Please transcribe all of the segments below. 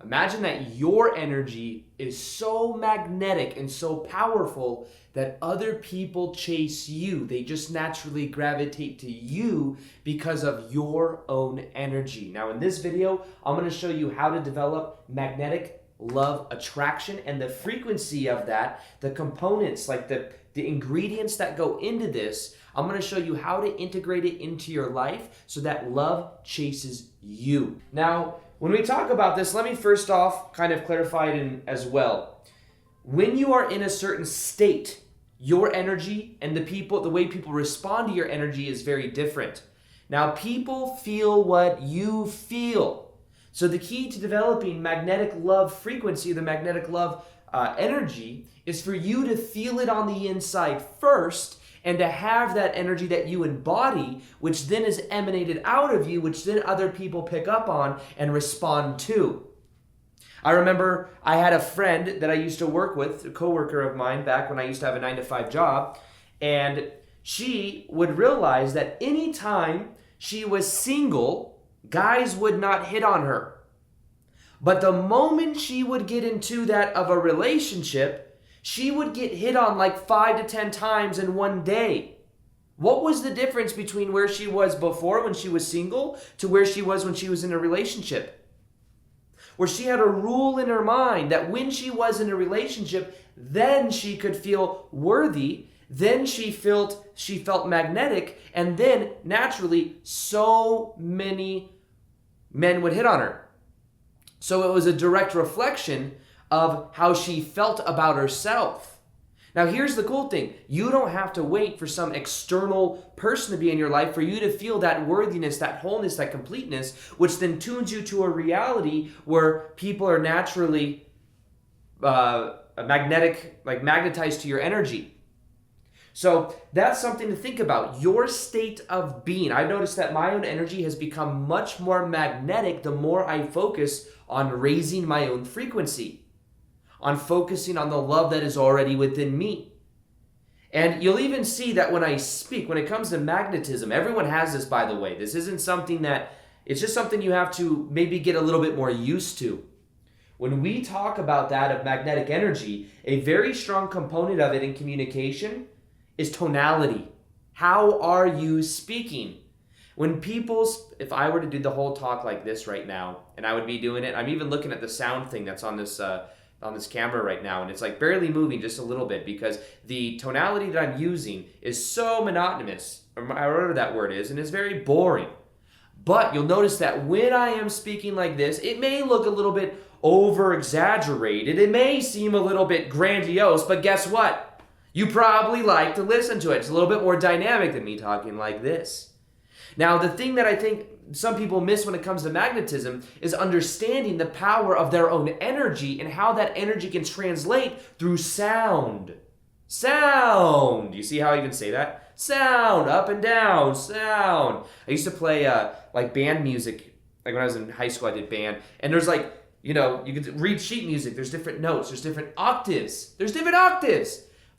Imagine that your energy is so magnetic and so powerful that other people chase you. They just naturally gravitate to you because of your own energy. Now, in this video, I'm going to show you how to develop magnetic love attraction and the frequency of that, the components, like the ingredients that go into this. I'm going to show you how to integrate it into your life so that love chases you. Now, when we talk about this, let me first off kind of clarify it as well. When you are in a certain state, your energy and the way people respond to your energy is very different. Now, people feel what you feel. So the key to developing magnetic love frequency, the magnetic love energy, is for you to feel it on the inside first, and to have that energy that you embody, which then is emanated out of you, which then other people pick up on and respond to. I remember I had a friend that I used to work with, a coworker of mine back when I used to have a 9-to-5 job, and she would realize that anytime she was single, guys would not hit on her. But the moment she would get into that of a relationship, she would get hit on like 5 to 10 times in one day. What was the difference between where she was before when she was single to where she was when she was in a relationship? Where she had a rule in her mind that when she was in a relationship, then she could feel worthy, then she felt magnetic, and then naturally so many men would hit on her. So it was a direct reflection of how she felt about herself. Now, here's the cool thing. You don't have to wait for some external person to be in your life for you to feel that worthiness, that wholeness, that completeness, which then tunes you to a reality where people are naturally magnetized to your energy. So that's something to think about. Your state of being. I've noticed that my own energy has become much more magnetic the more I focus on raising my own frequency, on focusing on the love that is already within me. And you'll even see that when I speak, when it comes to magnetism, everyone has this, by the way. This isn't something that, it's just something you have to maybe get a little bit more used to. When we talk about that of magnetic energy, a very strong component of it in communication is tonality. How are you speaking? When if I were to do the whole talk like this right now, and I would be doing it, I'm even looking at the sound thing that's on this camera right now, and it's like barely moving just a little bit because the tonality that I'm using is so monotonous, or whatever that word is, and it's very boring. But you'll notice that when I am speaking like this, it may look a little bit over-exaggerated. It may seem a little bit grandiose, but guess what? You probably like to listen to it. It's a little bit more dynamic than me talking like this. Now, the thing that I think some people miss when it comes to magnetism is understanding the power of their own energy and how that energy can translate through sound. Sound! You see how I even say that? Sound, up and down, sound. I used to play like band music. Like when I was in high school, I did band. And there's like, you could read sheet music. There's different notes. There's different octaves.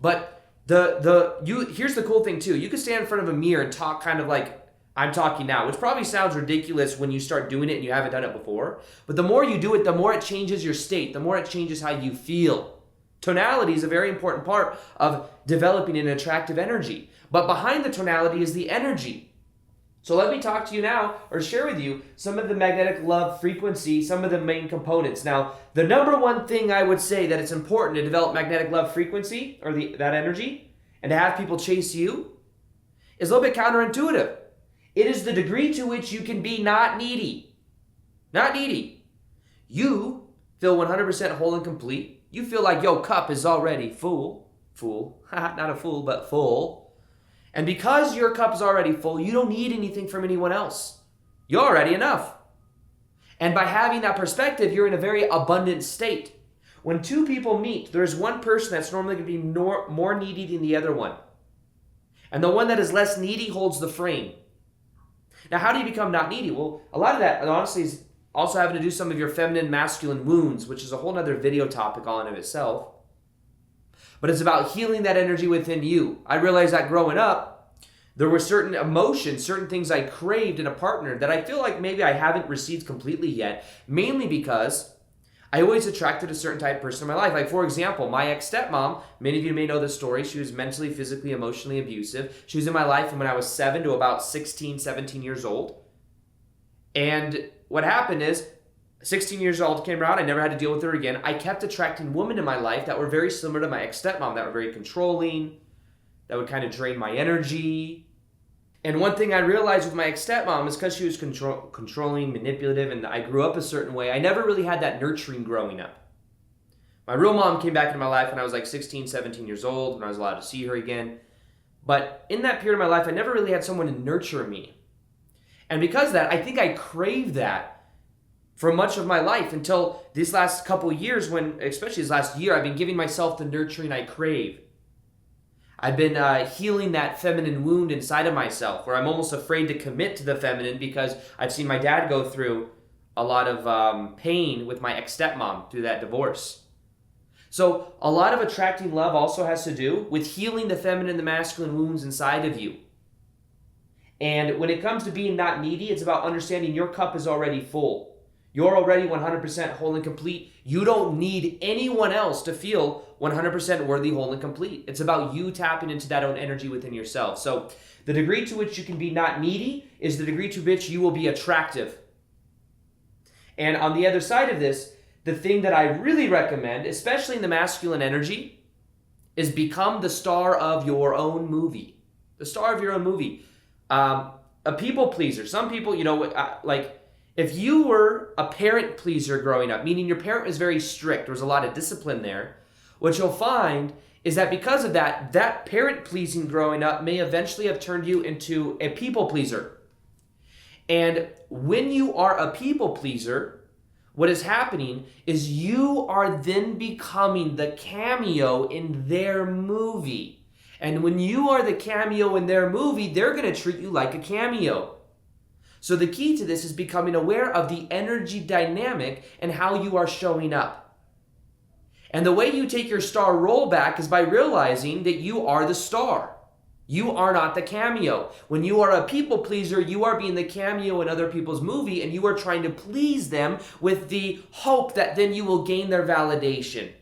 But here's the cool thing too. You could stand in front of a mirror and talk kind of like I'm talking now, which probably sounds ridiculous when you start doing it and you haven't done it before. But the more you do it, the more it changes your state, the more it changes how you feel. Tonality is a very important part of developing an attractive energy. But behind the tonality is the energy. So let me talk to you now, or share with you, some of the magnetic love frequency, some of the main components. Now, the number one thing I would say that it's important to develop magnetic love frequency, or that energy, and to have people chase you, is a little bit counterintuitive. It is the degree to which you can be not needy. Not needy. You feel 100% whole and complete. You feel like your cup is already full. Full. Not a fool, but full. And because your cup is already full, you don't need anything from anyone else. You're already enough. And by having that perspective, you're in a very abundant state. When two people meet, there's one person that's normally going to be more needy than the other one. And the one that is less needy holds the frame. Now, how do you become not needy? Well, a lot of that, honestly, is also having to do some of your feminine, masculine wounds, which is a whole other video topic all in of itself. But it's about healing that energy within you. I realized that growing up, there were certain emotions, certain things I craved in a partner that I feel like maybe I haven't received completely yet, mainly because I always attracted a certain type of person in my life. Like, for example, my ex-stepmom, many of you may know this story. She was mentally, physically, emotionally abusive. She was in my life from when I was 7 to about 16, 17 years old. And what happened is, 16 years old came around. I never had to deal with her again. I kept attracting women in my life that were very similar to my ex-stepmom, that were very controlling, that would kind of drain my energy. And one thing I realized with my ex-stepmom is because she was controlling, manipulative, and I grew up a certain way, I never really had that nurturing growing up. My real mom came back into my life when I was like 16, 17 years old, when I was allowed to see her again. But in that period of my life, I never really had someone to nurture me. And because of that, I think I craved that for much of my life until these last couple of years when, especially this last year, I've been giving myself the nurturing I crave. I've been healing that feminine wound inside of myself where I'm almost afraid to commit to the feminine because I've seen my dad go through a lot of pain with my ex-stepmom through that divorce. So a lot of attracting love also has to do with healing the feminine, the masculine wounds inside of you. And when it comes to being not needy, it's about understanding your cup is already full. You're already 100% whole and complete. You don't need anyone else to feel 100% worthy, whole, and complete. It's about you tapping into that own energy within yourself. So the degree to which you can be not needy is the degree to which you will be attractive. And on the other side of this, the thing that I really recommend, especially in the masculine energy, is become the star of your own movie. The star of your own movie. A people pleaser. Some people, like, if you were a parent pleaser growing up, meaning your parent was very strict, there was a lot of discipline there, what you'll find is that because of that, that parent pleasing growing up may eventually have turned you into a people pleaser. And when you are a people pleaser, what is happening is you are then becoming the cameo in their movie. And when you are the cameo in their movie, they're going to treat you like a cameo. So the key to this is becoming aware of the energy dynamic and how you are showing up. And the way you take your star role back is by realizing that you are the star. You are not the cameo. When you are a people pleaser, you are being the cameo in other people's movie and you are trying to please them with the hope that then you will gain their validation.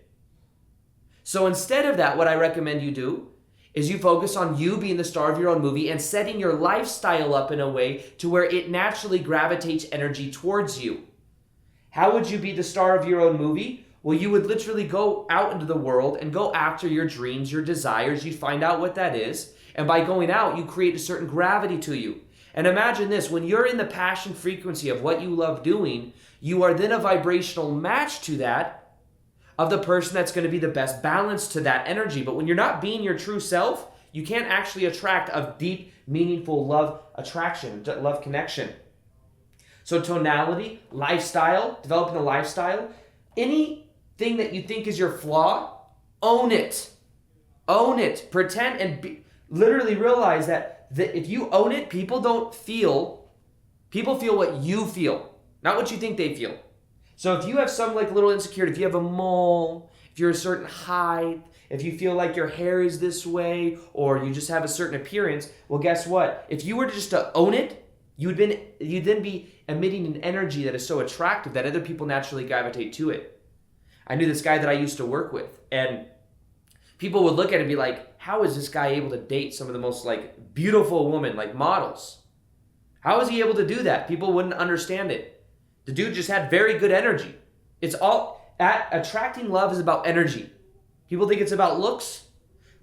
So instead of that, what I recommend you do is you focus on you being the star of your own movie and setting your lifestyle up in a way to where it naturally gravitates energy towards you. How would you be the star of your own movie? Well, you would literally go out into the world and go after your dreams, your desires. You'd find out what that is. And by going out, you create a certain gravity to you. And imagine this, when you're in the passion frequency of what you love doing, you are then a vibrational match to that of the person that's going to be the best balance to that energy. But when you're not being your true self, you can't actually attract a deep, meaningful love attraction, love connection. So tonality, lifestyle, developing a lifestyle, anything that you think is your flaw, own it. Own it. Pretend and literally realize that if you own it, people feel what you feel, not what you think they feel. So if you have some like little insecurity, if you have a mole, if you're a certain height, if you feel like your hair is this way, or you just have a certain appearance, well, guess what? If you were just to own it, you'd then be emitting an energy that is so attractive that other people naturally gravitate to it. I knew this guy that I used to work with, and people would look at it and be like, how is this guy able to date some of the most like beautiful women, like models? How is he able to do that? People wouldn't understand it. The dude just had very good energy. Attracting love is about energy. People think it's about looks.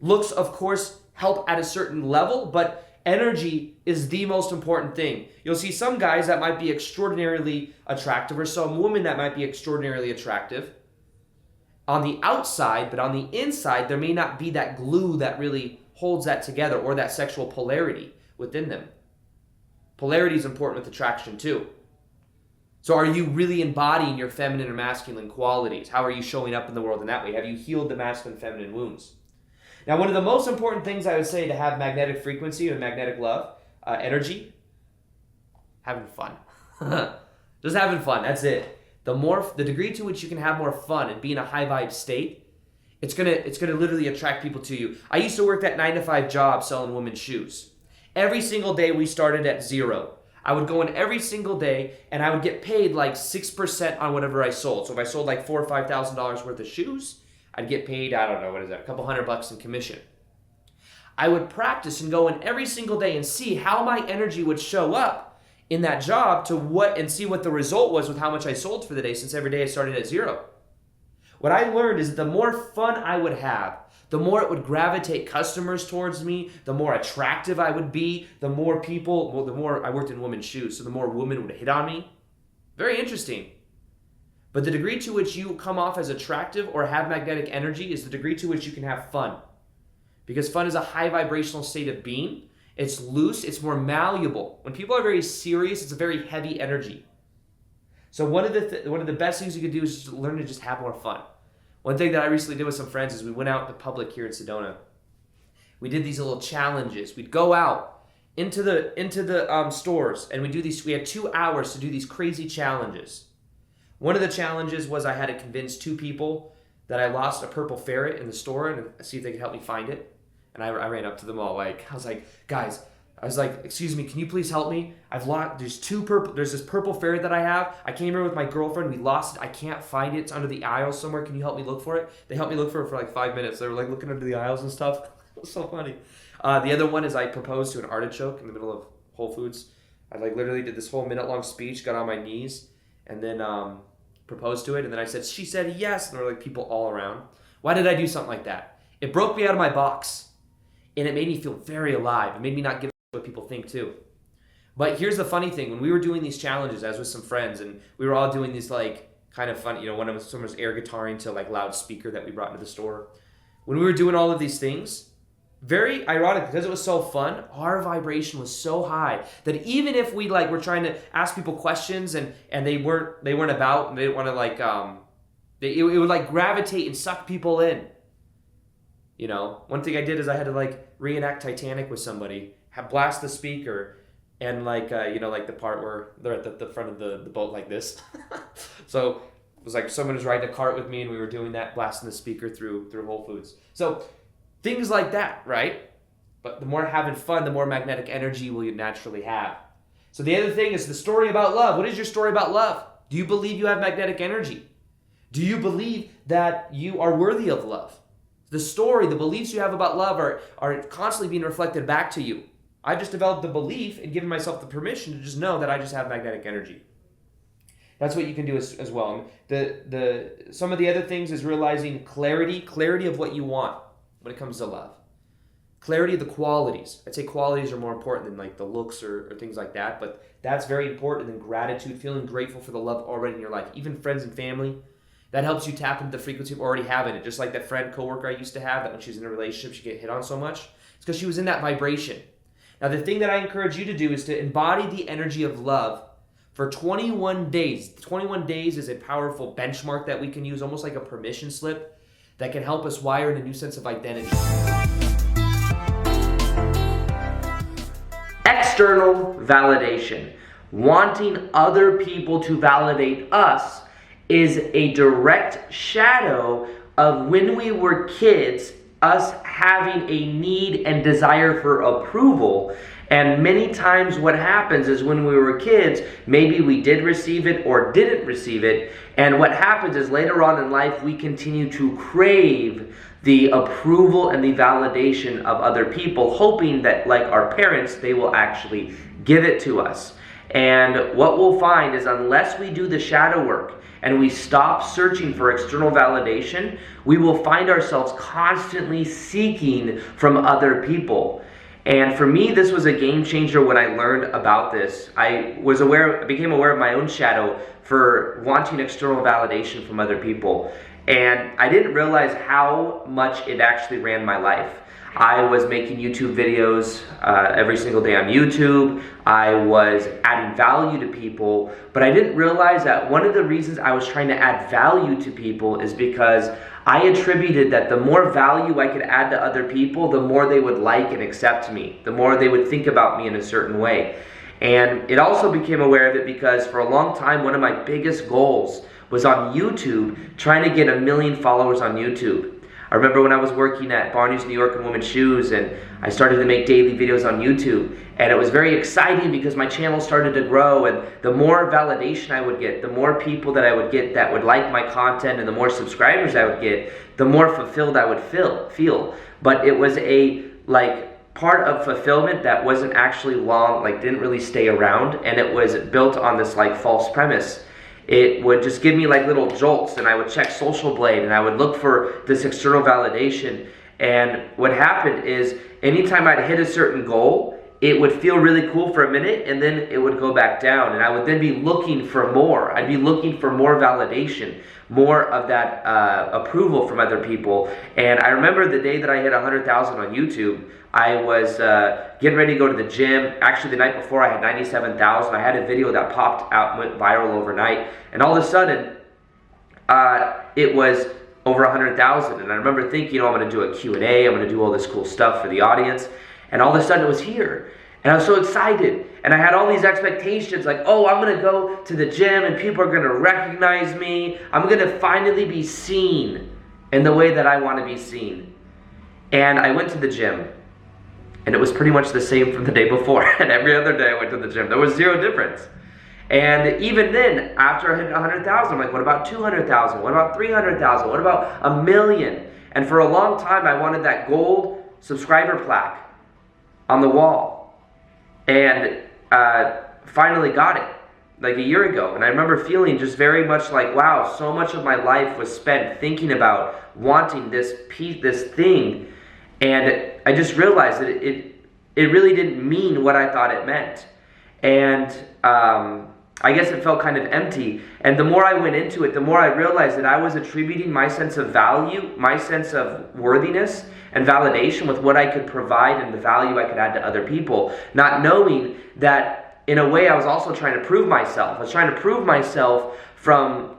Looks, of course, help at a certain level, but energy is the most important thing. You'll see some guys that might be extraordinarily attractive or some women that might be extraordinarily attractive on the outside, but on the inside, there may not be that glue that really holds that together or that sexual polarity within them. Polarity is important with attraction too. So are you really embodying your feminine or masculine qualities? How are you showing up in the world in that way? Have you healed the masculine, feminine wounds? Now, one of the most important things I would say to have magnetic frequency and magnetic love, energy, having fun. Just having fun, that's it. The degree to which you can have more fun and be in a high vibe state, it's gonna literally attract people to you. I used to work that 9-to-5 job selling women's shoes. Every single day we started at 0. I would go in every single day and I would get paid like 6% on whatever I sold. So if I sold like $4,000 or $5,000 worth of shoes, I'd get paid, I don't know, what is that, a couple $100 in commission. I would practice and go in every single day and see how my energy would show up in that job and see what the result was with how much I sold for the day, since every day I started at zero. What I learned is the more fun I would have, the more it would gravitate customers towards me, the more attractive I would be, the more I worked in women's shoes, so the more women would hit on me. Very interesting. But the degree to which you come off as attractive or have magnetic energy is the degree to which you can have fun. Because fun is a high vibrational state of being. It's loose, it's more malleable. When people are very serious, it's a very heavy energy. So one of the best things you could do is just learn to just have more fun. One thing that I recently did with some friends is we went out in the public here in Sedona. We did these little challenges. We'd go out into the stores and we had 2 hours to do these crazy challenges. One of the challenges was I had to convince 2 people that I lost a purple ferret in the store and see if they could help me find it. And I ran up to them all I was like, guys, excuse me, can you please help me? There's this purple ferret that I have. I came here with my girlfriend. We lost it. I can't find it. It's under the aisles somewhere. Can you help me look for it? They helped me look for it for like 5 minutes. They were like looking under the aisles and stuff. It was so funny. The other one is I proposed to an artichoke in the middle of Whole Foods. I literally did this whole minute-long speech, got on my knees, and then proposed to it. And then she said yes. And there were like people all around. Why did I do something like that? It broke me out of my box. And it made me feel very alive. It made me not give a what people think too. But here's the funny thing. When we were doing these challenges, I was with some friends, and we were all doing these like kind of fun, someone was air guitaring to like loudspeaker that we brought into the store. When we were doing all of these things, very ironic, because it was so fun, our vibration was so high that even if we were trying to ask people questions and they weren't about, and they didn't want to it would gravitate and suck people in. One thing I did is I had to reenact Titanic with somebody, blast the speaker, and the part where they're at the front of the boat like this. So it was like someone was riding a cart with me and we were doing that, blasting the speaker through Whole Foods. So things like that, right? But the more having fun, the more magnetic energy will you naturally have. So the other thing is the story about love. What is your story about love? Do you believe you have magnetic energy? Do you believe that you are worthy of love? The story, the beliefs you have about love are constantly being reflected back to you. I just developed the belief and given myself the permission to just know that I just have magnetic energy. That's what you can do as well. Some of the other things is realizing clarity of what you want when it comes to love. Clarity of the qualities. I'd say qualities are more important than the looks or things like that, but that's very important. And gratitude, feeling grateful for the love already in your life, even friends and family. That helps you tap into the frequency of already having it. Just like that friend, coworker I used to have, that when she was in a relationship, she'd get hit on so much. It's because she was in that vibration. Now, the thing that I encourage you to do is to embody the energy of love for 21 days. 21 days is a powerful benchmark that we can use, almost like a permission slip, that can help us wire in a new sense of identity. External validation. Wanting other people to validate us is a direct shadow of when we were kids, us having a need and desire for approval. And many times what happens is when we were kids, maybe we did receive it or didn't receive it. And what happens is later on in life, we continue to crave the approval and the validation of other people, hoping that, like our parents, they will actually give it to us. And what we'll find is unless we do the shadow work and we stop searching for external validation, we will find ourselves constantly seeking from other people. And for me, this was a game changer when I learned about this. I became aware of my own shadow for wanting external validation from other people. And I didn't realize how much it actually ran my life. I was making YouTube videos every single day on YouTube. I was adding value to people, but I didn't realize that one of the reasons I was trying to add value to people is because I attributed that the more value I could add to other people, the more they would like and accept me, the more they would think about me in a certain way. And it also became aware of it because for a long time, one of my biggest goals was on YouTube, trying to get 1 million followers on YouTube. I remember when I was working at Barney's New York and Women's Shoes, and I started to make daily videos on YouTube, and it was very exciting because my channel started to grow, and the more validation I would get, the more people that I would get that would like my content, and the more subscribers I would get, the more fulfilled I would feel. But it was a part of fulfillment that wasn't actually long, didn't really stay around, and it was built on this false premise. It would just give me little jolts, and I would check Social Blade, and I would look for this external validation. And what happened is, anytime I'd hit a certain goal, it would feel really cool for a minute, and then it would go back down, and I would then be looking for more. I'd be looking for more validation, more of that approval from other people. And I remember the day that I hit 100,000 on YouTube, I was getting ready to go to the gym. Actually, the night before, I had 97,000. I had a video that popped out, went viral overnight, and all of a sudden, it was over 100,000. And I remember thinking, I'm going to do a Q&A, I'm going to do all this cool stuff for the audience, and all of a sudden it was here. And I was so excited, and I had all these expectations, I'm going to go to the gym, and people are going to recognize me. I'm going to finally be seen in the way that I want to be seen. And I went to the gym, and it was pretty much the same from the day before. And every other day I went to the gym. There was zero difference. And even then, after I hit 100,000, I'm like, what about 200,000? What about 300,000? What about 1 million? And for a long time, I wanted that gold subscriber plaque on the wall. And finally got it, a year ago. And I remember feeling just very much wow, so much of my life was spent thinking about wanting this thing. And I just realized that it really didn't mean what I thought it meant. And I guess it felt kind of empty. And the more I went into it, the more I realized that I was attributing my sense of value, my sense of worthiness and validation with what I could provide and the value I could add to other people, not knowing that in a way I was also trying to prove myself. I was trying to prove myself from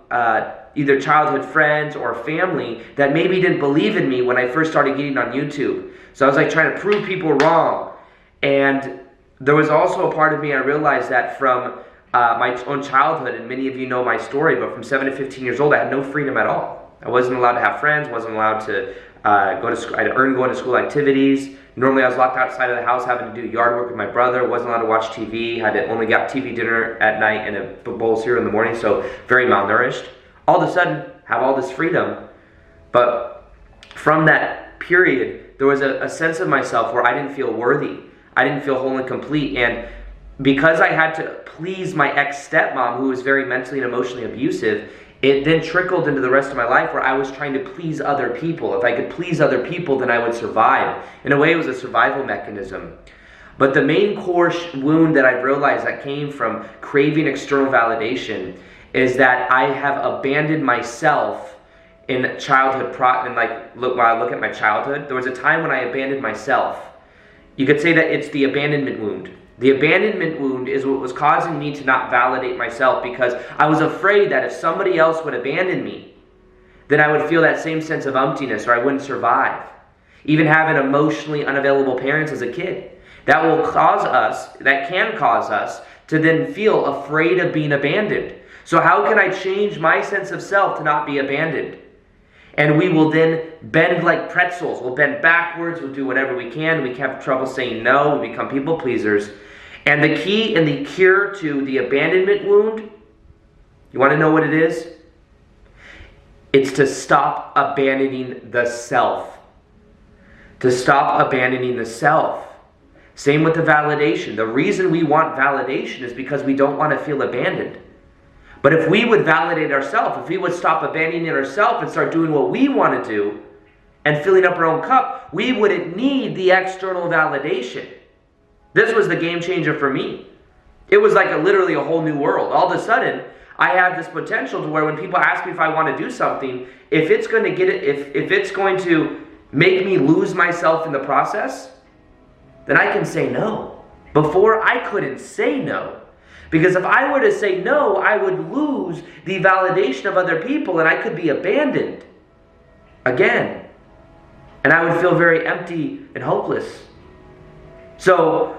either childhood friends or family that maybe didn't believe in me when I first started getting on YouTube. So I was trying to prove people wrong. And there was also a part of me, I realized that from my own childhood, and many of you know my story, but from 7 to 15 years old, I had no freedom at all. I wasn't allowed to have friends, wasn't allowed to go to school. I had to earn going to school activities. Normally I was locked outside of the house having to do yard work with my brother, wasn't allowed to watch TV, had to only get TV dinner at night and a bowl of cereal in the morning, so very malnourished. All of a sudden, have all this freedom, but from that period, there was a sense of myself where I didn't feel worthy. I didn't feel whole and complete, and because I had to please my ex-stepmom, who was very mentally and emotionally abusive, it then trickled into the rest of my life where I was trying to please other people. If I could please other people, then I would survive. In a way, it was a survival mechanism. But the main core wound that I've realized that came from craving external validation is that I have abandoned myself in childhood. When I look at my childhood, there was a time when I abandoned myself. You could say that it's the abandonment wound. The abandonment wound is what was causing me to not validate myself, because I was afraid that if somebody else would abandon me, then I would feel that same sense of emptiness, or I wouldn't survive. Even having emotionally unavailable parents as a kid, that can cause us to then feel afraid of being abandoned. So how can I change my sense of self to not be abandoned? And we will then bend like pretzels. We'll bend backwards. We'll do whatever we can. We have trouble saying no. We become people pleasers. And the key and the cure to the abandonment wound, you want to know what it is? It's to stop abandoning the self. To stop abandoning the self. Same with the validation. The reason we want validation is because we don't want to feel abandoned. But if we would validate ourselves, if we would stop abandoning ourselves and start doing what we want to do and filling up our own cup, we wouldn't need the external validation. This was the game changer for me. It was literally a whole new world. All of a sudden, I have this potential to where when people ask me if I want to do something, if it's going to make me lose myself in the process, then I can say no. Before, I couldn't say no. Because if I were to say no, I would lose the validation of other people and I could be abandoned again. And I would feel very empty and hopeless. So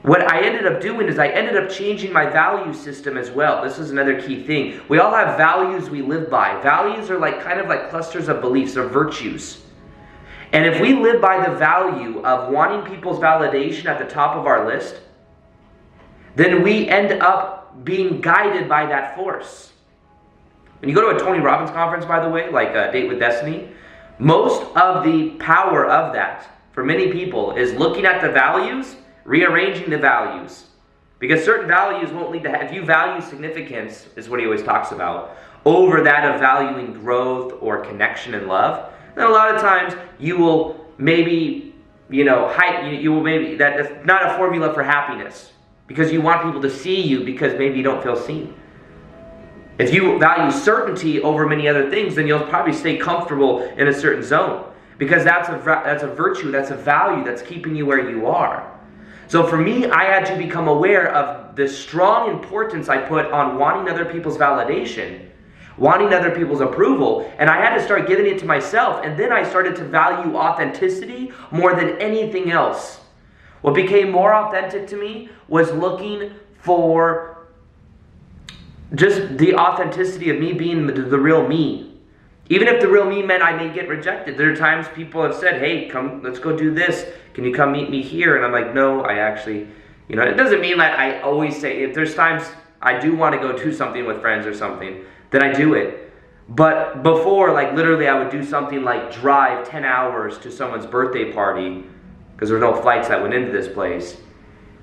what I ended up doing is I ended up changing my value system as well. This is another key thing. We all have values we live by. Values are kind of like clusters of beliefs or virtues. And if we live by the value of wanting people's validation at the top of our list, then we end up being guided by that force. When you go to a Tony Robbins conference, by the way, like a Date with Destiny, most of the power of that, for many people, is looking at the values, rearranging the values. Because certain values won't lead to, if you value significance, is what he always talks about, over that of valuing growth or connection and love, then a lot of times you will maybe, you will maybe, that's not a formula for happiness. Because you want people to see you because maybe you don't feel seen. If you value certainty over many other things, then you'll probably stay comfortable in a certain zone. Because that's a virtue, that's a value that's keeping you where you are. So for me, I had to become aware of the strong importance I put on wanting other people's validation, wanting other people's approval, and I had to start giving it to myself, and then I started to value authenticity more than anything else. What became more authentic to me was looking for just the authenticity of me being the real me. Even if the real me meant I may get rejected. There are times people have said, hey, come, let's go do this. Can you come meet me here? And I'm like, no, I actually, it doesn't mean that I always say, if there's times I do want to go do something with friends or something, then I do it. But before, like literally I would do something like drive 10 hours to someone's birthday party because there were no flights that went into this place.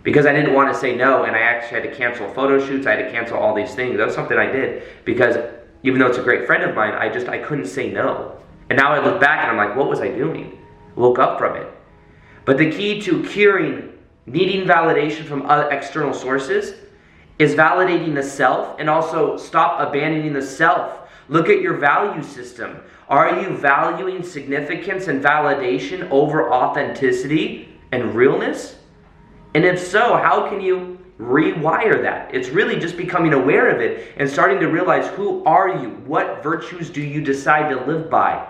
Because I didn't want to say no, and I actually had to cancel photo shoots, I had to cancel all these things. That was something I did because even though it's a great friend of mine, I couldn't say no. And now I look back and I'm like, what was I doing? Woke up from it. But the key to curing needing validation from other external sources is validating the self, and also stop abandoning the self. Look at your value system. Are you valuing significance and validation over authenticity and realness? And if so, how can you rewire that? It's really just becoming aware of it and starting to realize, who are you? What virtues do you decide to live by?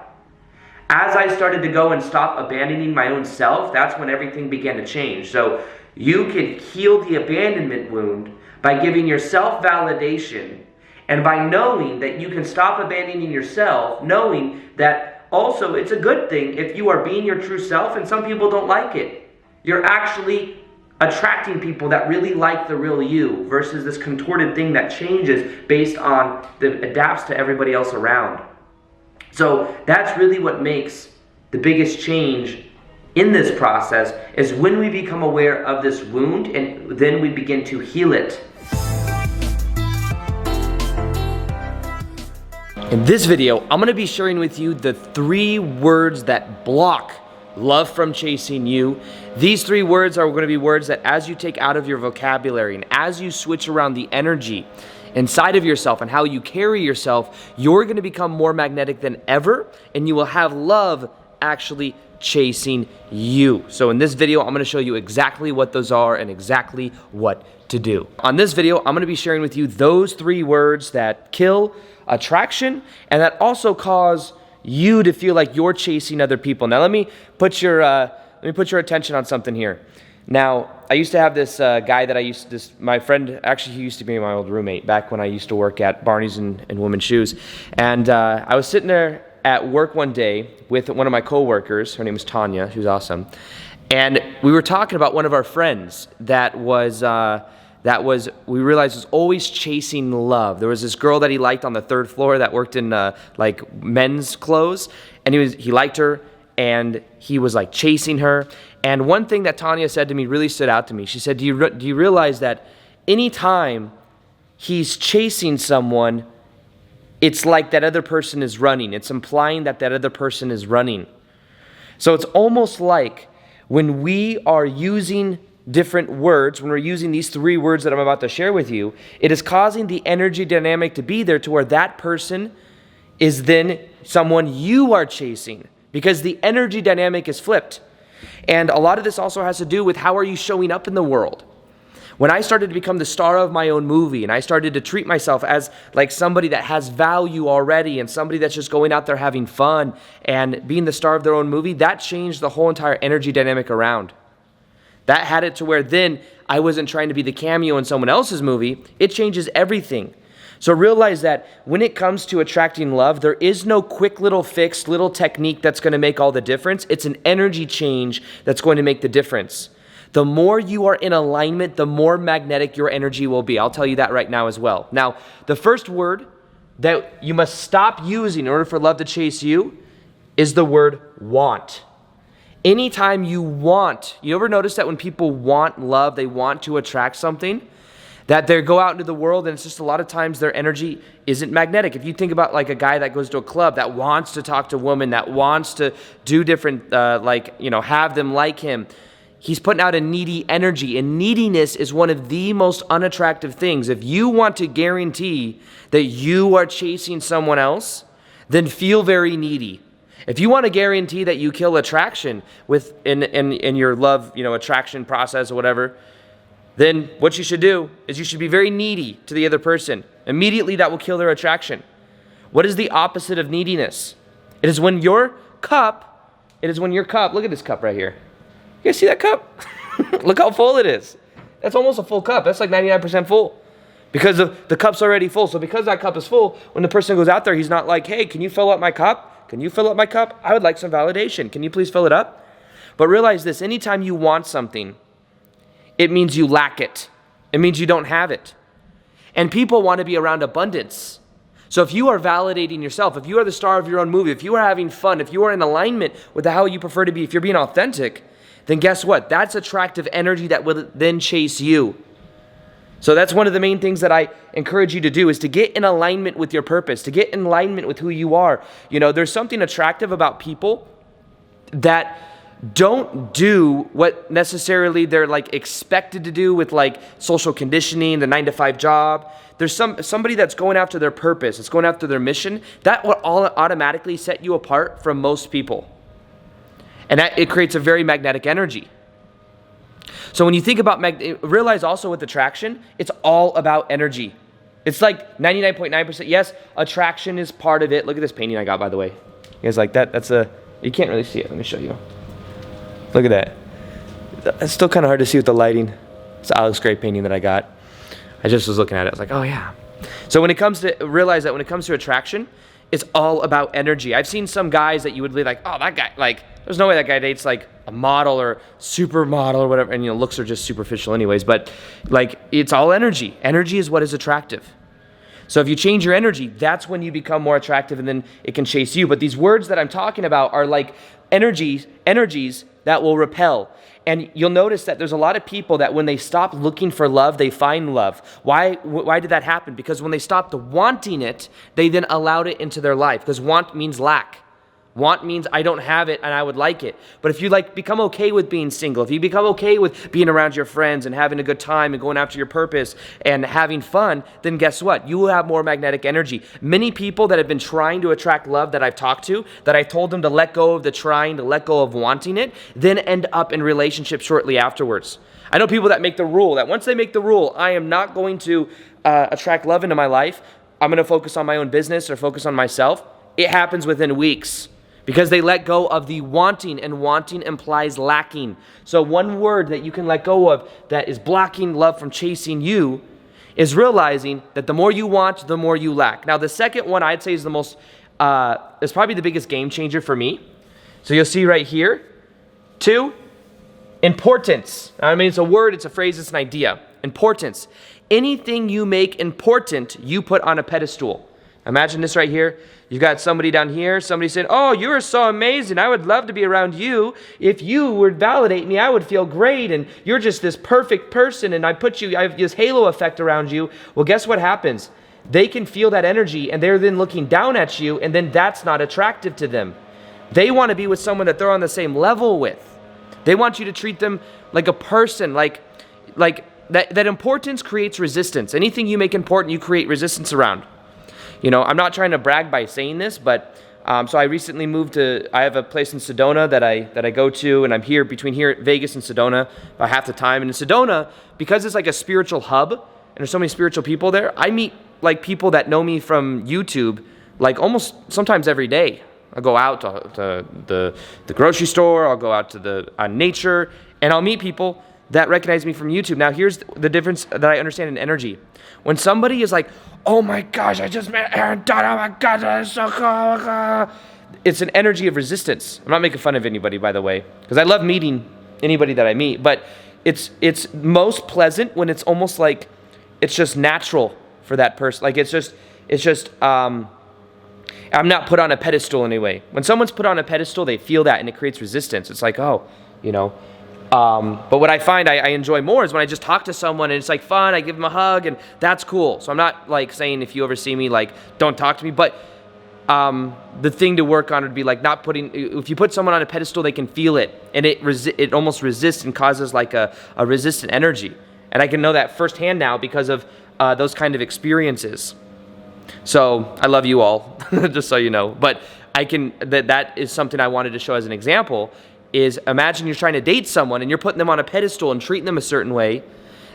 As I started to go and stop abandoning my own self, that's when everything began to change. So you can heal the abandonment wound by giving yourself validation, and by knowing that you can stop abandoning yourself, knowing that also it's a good thing if you are being your true self and some people don't like it. You're actually attracting people that really like the real you versus this contorted thing that changes based on, that adapts to everybody else around. So that's really what makes the biggest change in this process, is when we become aware of this wound and then we begin to heal it. In this video, I'm going to be sharing with you the 3 words that block love from chasing you. These 3 words are going to be words that as you take out of your vocabulary and as you switch around the energy inside of yourself and how you carry yourself, you're going to become more magnetic than ever, and you will have love actually chasing you. So in this video, I'm going to show you exactly what those are and exactly what to do. On this video, I'm going to be sharing with you those 3 words that kill attraction and that also cause you to feel like you're chasing other people. Now let me put your attention on something here. Now, I used to have this guy that my friend, actually he used to be my old roommate back when I used to work at Barney's and Women's Shoes. And I was sitting there at work one day with one of my coworkers. Her name was Tanya. She was awesome. And we were talking about one of our friends that we realized was always chasing love. There was this girl that he liked on the 3rd floor that worked in like men's clothes, and he liked her, and he was like chasing her. And one thing that Tanya said to me really stood out to me. She said, do you realize that anytime he's chasing someone, it's like that other person is running. It's implying that other person is running. So it's almost like when we are using different words, when we're using these 3 words that I'm about to share with you, it is causing the energy dynamic to be there to where that person is then someone you are chasing, because the energy dynamic is flipped. And a lot of this also has to do with how are you showing up in the world. When I started to become the star of my own movie and I started to treat myself as like somebody that has value already and somebody that's just going out there having fun and being the star of their own movie, that changed the whole entire energy dynamic around. That had it to where then I wasn't trying to be the cameo in someone else's movie. It changes everything. So realize that when it comes to attracting love, there is no quick little fix, little technique that's going to make all the difference. It's an energy change that's going to make the difference. The more you are in alignment, the more magnetic your energy will be. I'll tell you that right now as well. Now, the first word that you must stop using in order for love to chase you is the word want. Anytime you want, you ever notice that when people want love, they want to attract something? That they go out into the world and it's just a lot of times their energy isn't magnetic. If you think about like a guy that goes to a club that wants to talk to women, that wants to do different, have them like him, he's putting out a needy energy. And neediness is one of the most unattractive things. If you want to guarantee that you are chasing someone else, then feel very needy. If you want to guarantee that you kill attraction in your love, attraction process or whatever, then what you should do is you should be very needy to the other person. Immediately that will kill their attraction. What is the opposite of neediness? It is when your cup, look at this cup right here. You guys see that cup? Look how full it is. That's almost a full cup. That's like 99% full. Because the cup's already full. So because that cup is full, when the person goes out there, he's not like, hey, can you fill up my cup? Can you fill up my cup? I would like some validation. Can you please fill it up? But realize this, anytime you want something, it means you lack it. It means you don't have it. And people want to be around abundance. So if you are validating yourself, if you are the star of your own movie, if you are having fun, if you are in alignment with how you prefer to be, if you're being authentic, then guess what? That's attractive energy that will then chase you. So that's one of the main things that I encourage you to do is to get in alignment with your purpose, to get in alignment with who you are. There's something attractive about people that don't do what necessarily they're like expected to do with like social conditioning, the 9-to-5 job. There's somebody that's going after their purpose, it's going after their mission. That will all automatically set you apart from most people. And it creates a very magnetic energy. So when you think about, realize also with attraction, it's all about energy. It's like 99.9%. Yes, attraction is part of it. Look at this painting I got, by the way. You guys like that? You can't really see it. Let me show you. Look at that. It's still kind of hard to see with the lighting. It's an Alex Gray painting that I got. I just was looking at it. I was like, oh yeah. So realize that when it comes to attraction, it's all about energy. I've seen some guys that you would be like, oh, that guy, like, there's no way that guy dates like a model or supermodel or whatever. And looks are just superficial anyways. But like, it's all energy. Energy is what is attractive. So if you change your energy, that's when you become more attractive and then it can chase you. But these words that I'm talking about are like energies that will repel. And you'll notice that there's a lot of people that when they stop looking for love, they find love. Why did that happen? Because when they stopped wanting it, they then allowed it into their life. Because want means lack. Want means I don't have it and I would like it. But if you become okay with being single, if you become okay with being around your friends and having a good time and going after your purpose and having fun, then guess what? You will have more magnetic energy. Many people that have been trying to attract love that I've talked to, that I told them to let go of the trying, to let go of wanting it, then end up in relationships shortly afterwards. I know people that make the rule, that once they make the rule, I am not going to attract love into my life. I'm going to focus on my own business or focus on myself. It happens within weeks. Because they let go of the wanting, and wanting implies lacking. So one word that you can let go of that is blocking love from chasing you is realizing that the more you want, the more you lack. Now the second one I'd say is is probably the biggest game changer for me. So you'll see right here, 2, importance. I mean, it's a word, it's a phrase, it's an idea. Importance. Anything you make important, you put on a pedestal. Imagine this right here. You've got somebody down here, somebody said, oh, you are so amazing. I would love to be around you. If you would validate me, I would feel great. And you're just this perfect person. And I have this halo effect around you. Well, guess what happens? They can feel that energy and they're then looking down at you. And then that's not attractive to them. They want to be with someone that they're on the same level with. They want you to treat them like a person, like that importance creates resistance. Anything you make important, you create resistance around. I'm not trying to brag by saying this, but so I recently I have a place in Sedona that I go to, and I'm between Vegas and Sedona about half the time. And in Sedona, because it's like a spiritual hub, and there's so many spiritual people there, I meet like people that know me from YouTube, like almost sometimes every day. I'll go out to the grocery store, I'll go out to nature, and I'll meet people that recognize me from YouTube. Now, here's the difference that I understand in energy. When somebody is like, oh my gosh, I just met Aaron Dunn, oh my God, that is so cool. It's an energy of resistance. I'm not making fun of anybody, by the way, because I love meeting anybody that I meet, but it's most pleasant when it's almost like it's just natural for that person. Like it's just I'm not put on a pedestal anyway. When someone's put on a pedestal, they feel that and it creates resistance. It's like, oh, you know. But what I find I enjoy more is when I just talk to someone and it's like fun, I give them a hug and that's cool. So I'm not like saying if you ever see me, like, don't talk to me, but the thing to work on would be like not putting, if you put someone on a pedestal, they can feel it and it almost resists and causes like a resistant energy. And I can know that firsthand now because of those kind of experiences. So I love you all, just so you know. But that is something I wanted to show as an example, is imagine you're trying to date someone and you're putting them on a pedestal and treating them a certain way.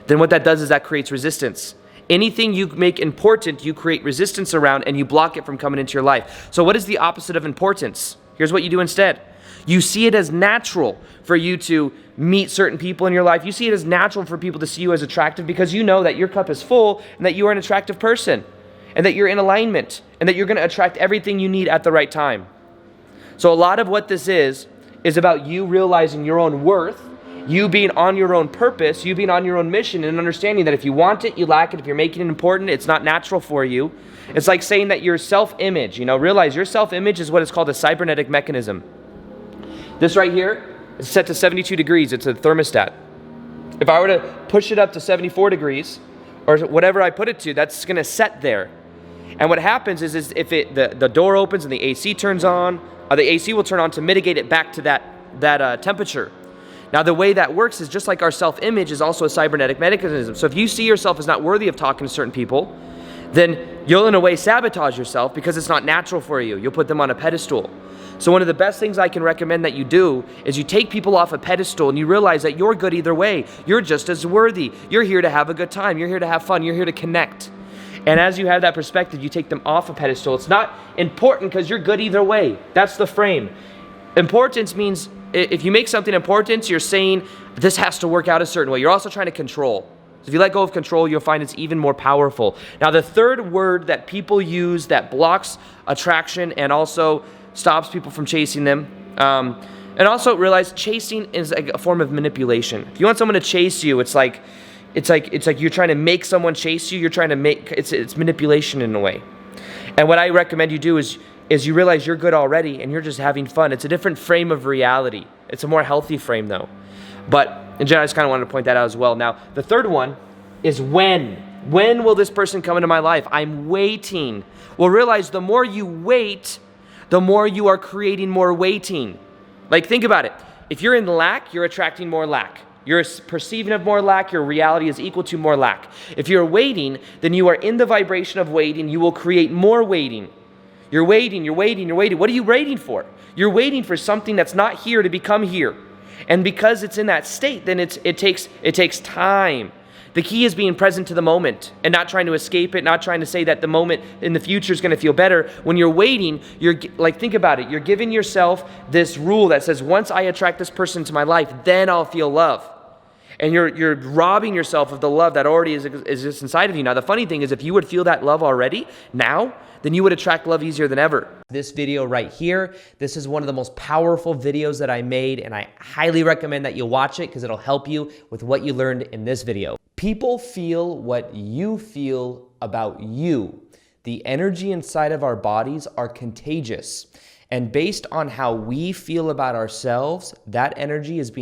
Then what that does is that creates resistance. Anything you make important, you create resistance around and you block it from coming into your life. So what is the opposite of importance? Here's what you do instead. You see it as natural for you to meet certain people in your life. You see it as natural for people to see you as attractive because you know that your cup is full and that you are an attractive person and that you're in alignment and that you're going to attract everything you need at the right time. So a lot of what this is about you realizing your own worth, you being on your own purpose, you being on your own mission, and understanding that if you want it, you lack it. If you're making it important, it's not natural for you. It's like saying that your self-image, realize your self-image is what is called a cybernetic mechanism. This right here is set to 72 degrees. It's a thermostat. If I were to push it up to 74 degrees, or whatever I put it to, that's going to set there. And what happens is if the door opens and the AC turns on, the AC will turn on to mitigate it back to that temperature. Now, the way that works is just like our self-image is also a cybernetic mechanism. So if you see yourself as not worthy of talking to certain people, then you'll in a way sabotage yourself because it's not natural for you. You'll put them on a pedestal. So one of the best things I can recommend that you do is you take people off a pedestal and you realize that you're good either way. You're just as worthy. You're here to have a good time. You're here to have fun. You're here to connect. And as you have that perspective, you take them off a pedestal. It's not important because you're good either way. That's the frame. Importance means if you make something important, you're saying this has to work out a certain way. You're also trying to control. So if you let go of control, you'll find it's even more powerful. Now, the third word that people use that blocks attraction and also stops people from chasing them, and also realize chasing is like a form of manipulation. If you want someone to chase you, it's like you're trying to make someone chase you. You're trying to it's manipulation in a way. And what I recommend you do is you realize you're good already and you're just having fun. It's a different frame of reality. It's a more healthy frame though. But in general, I just kind of wanted to point that out as well. Now, the third one is when. When will this person come into my life? I'm waiting. Well, realize the more you wait, the more you are creating more waiting. Like, think about it. If you're in lack, you're attracting more lack. You're perceiving of more lack, your reality is equal to more lack. If you're waiting, then you are in the vibration of waiting. You will create more waiting. You're waiting, you're waiting, you're waiting. What are you waiting for? You're waiting for something that's not here to become here. And because it's in that state, then it takes time. The key is being present to the moment and not trying to escape it, not trying to say that the moment in the future is going to feel better. When you're waiting, you're like, think about it. You're giving yourself this rule that says, once I attract this person into my life, then I'll feel love. And you're robbing yourself of the love that already exists inside of you. Now, the funny thing is, if you would feel that love already now, then you would attract love easier than ever. This video right here, this is one of the most powerful videos that I made, and I highly recommend that you watch it because it'll help you with what you learned in this video. People feel what you feel about you. The energy inside of our bodies are contagious. And based on how we feel about ourselves, that energy is being